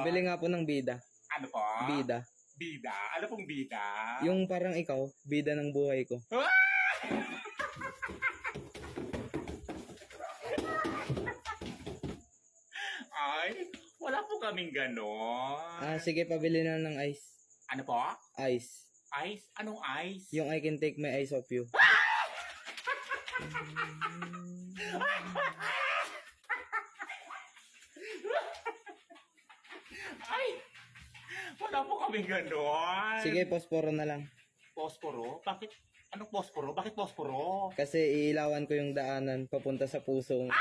Pabili nga po ng bida. Ano po? Bida. Bida? Ano pong bida? Yung parang ikaw, bida ng buhay ko. Ay, wala po kaming ganon. Sige, pabili na ng ice. Ano po? Ice. Ice? Anong ice? Yung I can take my eyes off you. Ay, wala po kaming ganon. Sige, posporo na lang. Posporo? Bakit? Anong posporo? Bakit posporo? Kasi iilawan ko yung daanan papunta sa pusong.